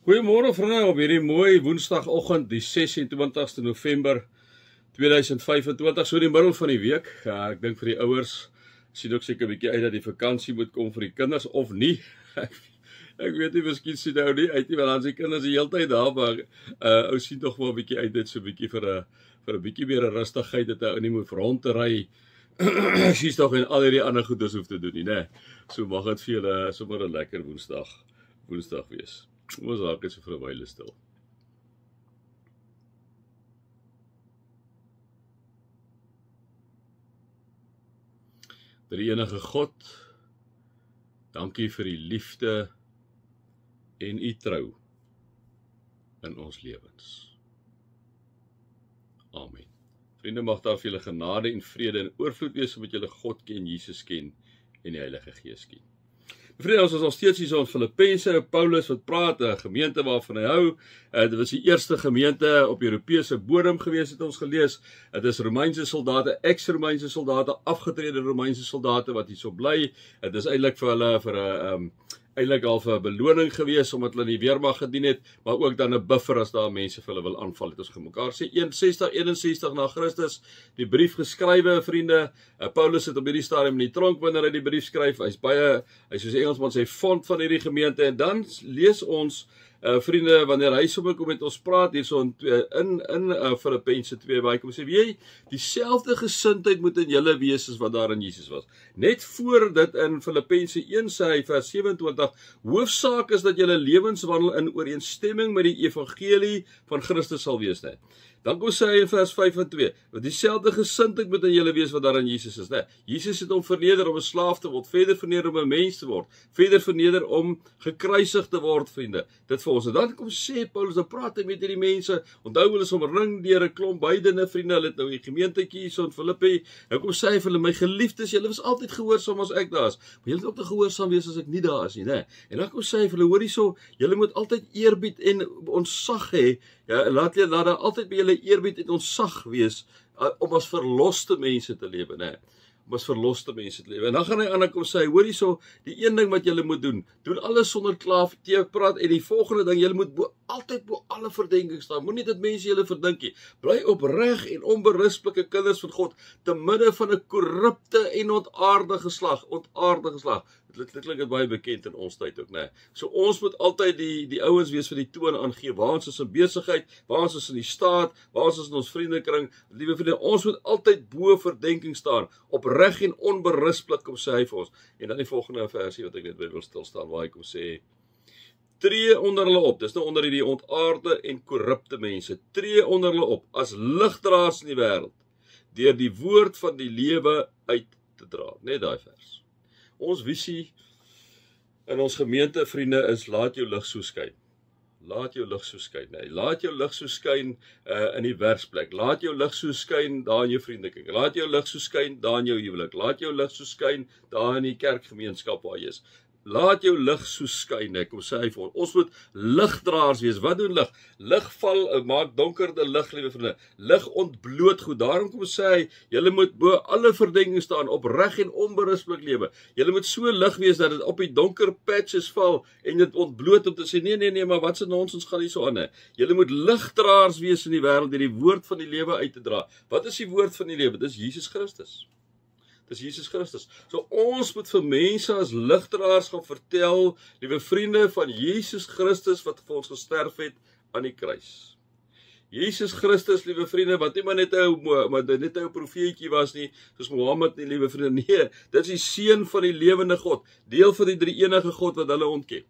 Goeiemôre vriende, op hierdie mooi woensdagoggend, die 26ste November 2025, so in die middel van die week. Ek dink vir die ouers sien ook seker 'n bietjie uit dat die vakansie moet kom vir die kinders of nie. Ek weet nie, miskien sien nou nie uit nie, want dan is die kinders die hele tyd daar, maar ou sien tog wel 'n bietjie uit dit so 'n bietjie vir 'n bietjie meer 'n rustigheid dat hy nie moet rond te ry. Sies tog en al hierdie ander goedes hoef te doen nie, né? So mag dit vir julle sommer 'n lekker woensdag wees. Ons raak net so vir 'n wyle stil. Drie enige God, dankie vir die liefde en u trou in ons lewens. Amen. Vriende, mag daar vir julle genade en vrede en oorvloed wees omdat julle God ken, Jesus ken en die Heilige Gees ken. Vriende, ons is al steeds hier so in Filippense, Paulus wat praat, 'n gemeente waarvan hy hou. Dit was die eerste gemeente op Europese bodem gewees, het ons gelees. Dit is Romeinse soldate, ex-Romeinse soldate, afgetrede Romeinse soldate wat hier so bly. Dit is eintlik vir hulle eintlik al vir 'n beloning gewees omdat hulle in die weermag gedien het, maar ook dan 'n buffer as daar mense vir hulle wil aanval. Het ons gemekaar sê 61 na Christus die brief geskrywe, vriende. Paulus het op hierdie stadium in die tronk wanneer hy die brief skryf. Hy's soos die Engelsman sê fond van hierdie gemeente, en dan lees ons vriende, wanneer hy sommer kom met ons praat hierso in Filippense 2, waar hy kom sê, weet jy, dieselfde gesindheid moet in julle wees as wat daar in Jesus was. Net voor dit in Filippense 1 sê hy vers 27, hoofsaak is dat julle lewenswandel in ooreenstemming met die evangelie van Christus sal wees, né? Dan kom sê hy in vers 5 en 2, want dieselfde gesindheid moet in julle wees wat daar in Jesus is, né? Jesus het hom verneder om 'n slaaf te word, verder verneder om 'n mens te word, verder verneder om gekruisig te word, vriende. Dit vir ons. En dan kom sê Paulus, dan praat hy met hierdie mense, onthou hulle is omring deur 'n klomp heidene, vriende, hulle het nou die gemeentetjie hier so in Filippi, nou kom sê hy vir hulle, my geliefdes, julle was altyd gehoorsaam as ek daar is, maar julle moet ook te gehoorsaam wees as ek nie daar is nie, né? En dan kom sê hy vir hulle, hoor hierso, julle moet altyd eerbied en ontzag hê. Ja, laat daar altyd by julle eerbied en ontzag wees om as verloste mense te lewe, né? Om as verloste mense te lewe. En dan gaan hy aan en kom sê, hoor hierso, die een ding wat julle moet doen alles sonder klaar praat, en die volgende ding, julle moet altyd bo alle verdenking staan. Moenie dat mense julle verdink nie. Bly opreg en onberisplike kinders van God, te midde van 'n korrupte en ontaarde geslag. Dit klink baie bekend in ons tyd ook, né? So ons moet altyd die ouens wees vir die toon aangee, waar ons is in besigheid, waar ons is in die staat, waar ons is in ons vriendekring. Liewe vriende, ons moet altyd bo verdenking staan, opreg en onberisplik, kom sê hy vir ons. En dan die volgende versie wat ek net by wil stil staan, waar hy kom sê, tree onder hulle op, dis nou onder die ontaarde en korrupte mense, tree onder hulle op, as ligdraers in die wêreld, deur die woord van die lewe uit te dra. Net daai vers. Ons visie in ons gemeente, vriende, is laat jou lig so skyn. Laat jou lig so skyn, nee. Laat jou lig so skyn in die werksplek. Laat jou lig so skyn daar in jou vriendekring. Laat jou lig so skyn daar in jou huwelik. Laat jou lig so skyn daar in die kerkgemeenskap waar jy is. Laat jou lig so skyn, ek kom sê hy vir ons moet ligdraers wees. Wat doen lig? Lig val, maak donkerder lig, liewe vriende. Lig ontbloot goed. Daarom kom sê hy, julle moet bo alle verdenking staan, opreg en onberispelik lewe. Julle moet so lig wees dat dit op die donker patches val en dit ontbloot om te sê, nee, maar wat se nonsens gaan hier so aan, hè? Julle moet ligdraers wees in die wêreld deur die woord van die lewe uit te dra. Wat is die woord van die lewe? Dis Jesus Christus. Dis Jesus Christus. So ons moet vir mense as ligdraers gaan vertel, liewe vriende, van Jesus Christus wat vir ons gesterf het aan die kruis. Jesus Christus, liewe vriende, wat nie maar net 'n profeetjie was nie, soos Mohammed nie, liewe vriende, nee, dit is die seun van die lewende God, deel van die drie enige God wat hulle ontken.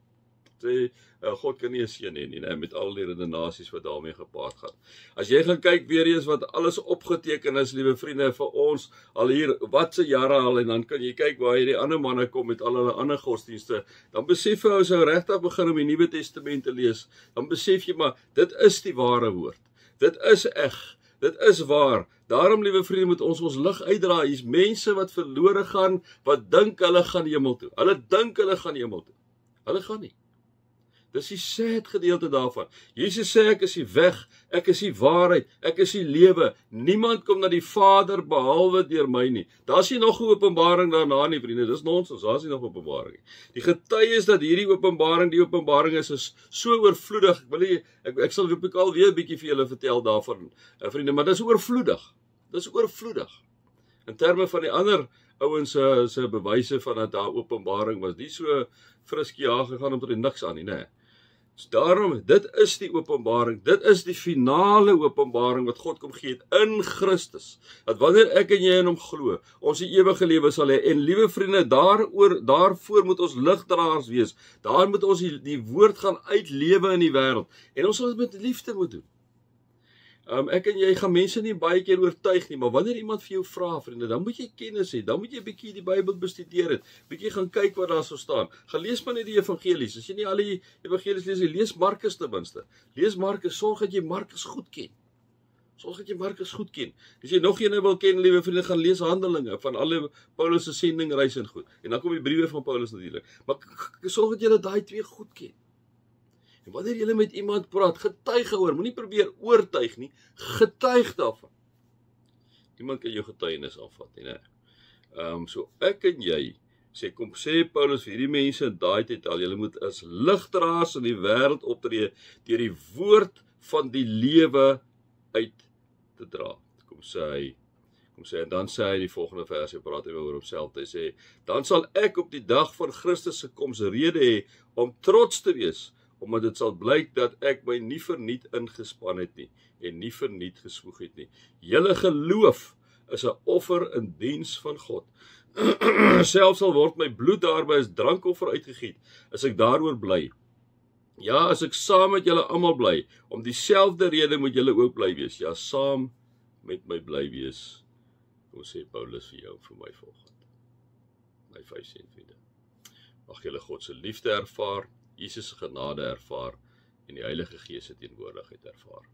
Sê, God kan nie 'n seun hê nie, met al die redenasies wat daarmee gepaard gaan. As jy gaan kyk weer eens wat alles opgeteken is, liewe vriende, vir ons al hier wat se jare al, en dan kan jy kyk waar hierdie ander manne kom met al hulle ander godsdienste, dan besef jy sou regtig begin om die Nuwe Testament te lees, dan besef jy maar dit is die ware woord. Dit is eg. Dit is waar. Daarom, liewe vriende, moet ons lig uitdra. Hier's mense wat verlore gaan, wat dink hulle gaan hemel toe. Hulle dink hulle gaan hemel toe. Hulle gaan nie. Dis die sad gedeelte daarvan. Jesus sê ek is die weg, ek is die waarheid, ek is die lewe. Niemand kom na die Vader behalwe deur my nie. Daar's nie nog 'n openbaring daarna nie, vriende. Dis nonsens. Daar's nie nog 'n openbaring nie. Die getuies dat hierdie openbaring die openbaring is so oorvloedig. Ek wil nie ek sal op al weer 'n bietjie vir julle vertel daarvan, vriende, maar dis oorvloedig. Dis oorvloedig. In terme van die ander ouens se bewyse van dat daar openbaring was, nie so friskie gegaan om tot niks aan nie, nê. So daarom, dit is die openbaring, dit is die finale openbaring wat God kom gee het in Christus. Dat wanneer ek en jy in hom glo, ons die ewige lewe sal hê. En liewe vriende, daarvoor moet ons ligdraers wees. Daar moet ons die woord gaan uitlewe in die wêreld. En ons sal dit met liefde moet doen. Ek en jy gaan mense nie baie keer oortuig nie, maar wanneer iemand vir jou vra, vriende, dan moet jy kennis hê, dan moet jy 'n bietjie die Bybel bestudeer het, bietjie gaan kyk wat daar sou staan. Gaan lees maar net die evangelies. As jy nie al die evangelies lees Markus ten minste. Lees Markus, sorg dat jy Markus goed ken. Sorg dat jy Markus goed ken. As jy nog een wil ken, liewe vriende, gaan lees Handelinge van alle Paulus se sendingreis en goed. En dan kom die briewe van Paulus natuurlik. Maar sorg dat jy daai twee goed ken. En wanneer jy met iemand praat, getuig oor, moenie probeer oortuig nie, getuig daarvan. Niemand kan jou getuienis afvat nie, né? So ek en jy, sê Paulus vir hierdie mense in daai tyd al, julle moet as ligdraers in die wêreld optree deur die woord van die lewe uit te dra. Kom sê, en dan sê hy die volgende vers, hy praat oor homself, hy sê, dan sal ek op die dag van Christus se koms rede hê om trots te wees, omdat dit sal blyk dat ek my nie verniet ingespan het nie, en nie verniet geswoeg het nie. Julle geloof is 'n offer in diens van God. Selfs al word my bloed daarby as drankoffer uitgegiet, is ek daaroor bly. Ja, as ek saam met julle almal bly, om dieselfde rede moet julle ook bly wees. Ja, saam met my bly wees. Kom sê Paulus vir jou en vir my volgende. My 5 sent vriende. Mag julle God se liefde ervaar, Jesus se genade ervaar en die Heilige Gees se teenwoordigheid ervaar.